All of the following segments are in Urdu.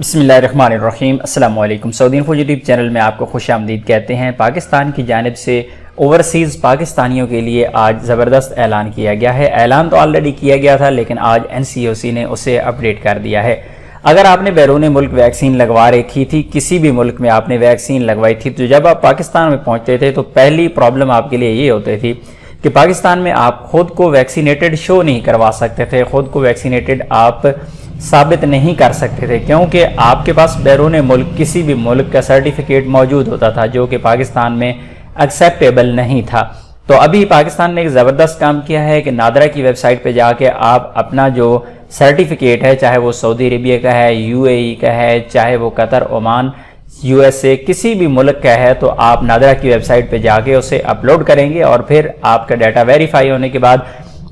بسم اللہ الرحمن الرحیم۔ السلام علیکم۔ سعودی انفو یوٹیوب چینل میں آپ کو خوش آمدید کہتے ہیں۔ پاکستان کی جانب سے اوورسیز پاکستانیوں کے لیے آج زبردست اعلان کیا گیا ہے۔ اعلان تو آلریڈی کیا گیا تھا لیکن آج NCOC نے اسے اپڈیٹ کر دیا ہے۔ اگر آپ نے بیرون ملک ویکسین لگوا رکھی تھی، کسی بھی ملک میں آپ نے ویکسین لگوائی تھی، تو جب آپ پاکستان میں پہنچتے تھے تو پہلی پرابلم آپ کے لیے یہ ہوتی تھی کہ پاکستان میں آپ خود کو ویکسینیٹڈ شو نہیں کروا سکتے تھے، خود کو ویکسینیٹڈ آپ ثابت نہیں کر سکتے تھے، کیونکہ آپ کے پاس بیرون ملک کسی بھی ملک کا سرٹیفکیٹ موجود ہوتا تھا جو کہ پاکستان میں ایکسیپٹیبل نہیں تھا۔ تو ابھی پاکستان نے ایک زبردست کام کیا ہے کہ نادرا کی ویب سائٹ پہ جا کے آپ اپنا جو سرٹیفکیٹ ہے، چاہے وہ سعودی عربیہ کا ہے، UAE کا ہے، چاہے وہ قطر، عمان، USA، کسی بھی ملک کا ہے، تو آپ نادرا کی ویب سائٹ پہ جا کے اسے اپلوڈ کریں گے اور پھر آپ کا ڈیٹا ویریفائی ہونے کے بعد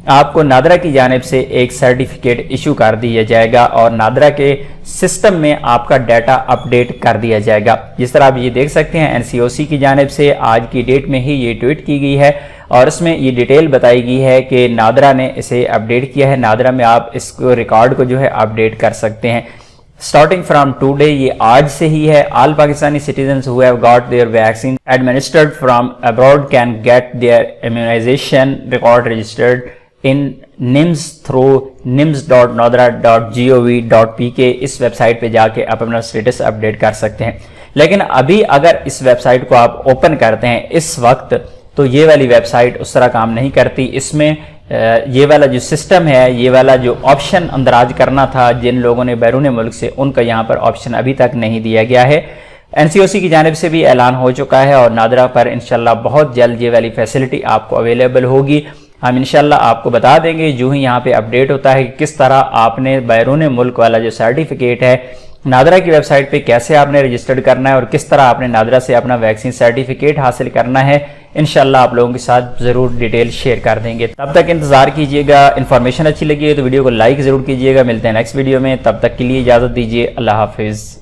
آپ کو نادرا کی جانب سے ایک سرٹیفکیٹ ایشو کر دیا جائے گا اور نادرا کے سسٹم میں آپ کا ڈیٹا اپڈیٹ کر دیا جائے گا۔ جس طرح آپ یہ دیکھ سکتے ہیں NCOC کی جانب سے آج کی ڈیٹ میں ہی یہ ٹویٹ کی گئی ہے اور اس میں یہ ڈیٹیل بتائی گئی ہے کہ نادرا نے اسے اپڈیٹ کیا ہے۔ نادرا میں آپ اس کو ریکارڈ کو جو ہے اپڈیٹ کر سکتے ہیں۔ Starting from today، یہ آج سے ہی ہے۔ All Pakistani citizens who have got their vaccine administered from abroad can get their immunization record registered in NIMS through nims.nadra.gov.pk۔ اس ویب سائٹ پہ جا کے آپ اپنا سٹیٹس اپڈیٹ کر سکتے ہیں، لیکن ابھی اگر اس ویب سائٹ کو آپ اوپن کرتے ہیں اس وقت تو یہ والی ویب سائٹ اس طرح کام نہیں کرتی۔ اس میں یہ والا جو سسٹم ہے، یہ والا جو آپشن اندراج کرنا تھا جن لوگوں نے بیرون ملک سے، ان کا یہاں پر آپشن ابھی تک نہیں دیا گیا ہے۔ NCOC کی جانب سے بھی اعلان ہو چکا ہے اور نادرا پر انشاءاللہ بہت جلد یہ والی فیسلٹی آپ کو اویلیبل ہوگی۔ ہم انشاءاللہ آپ کو بتا دیں گے جو ہی یہاں پہ اپڈیٹ ہوتا ہے کہ کس طرح آپ نے بیرون ملک والا جو سرٹیفکیٹ ہے نادرا کی ویب سائٹ پہ کیسے آپ نے رجسٹرڈ کرنا ہے اور کس طرح آپ نے نادرا سے اپنا ویکسین سرٹیفکیٹ حاصل کرنا ہے۔ انشاءاللہ آپ لوگوں کے ساتھ ضرور ڈیٹیل شیئر کر دیں گے۔ تب تک انتظار کیجئے گا۔ انفارمیشن اچھی لگی ہے تو ویڈیو کو لائک ضرور کیجئے گا۔ ملتے ہیں نیکسٹ ویڈیو میں، تب تک کے لیے اجازت دیجئے۔ اللہ حافظ۔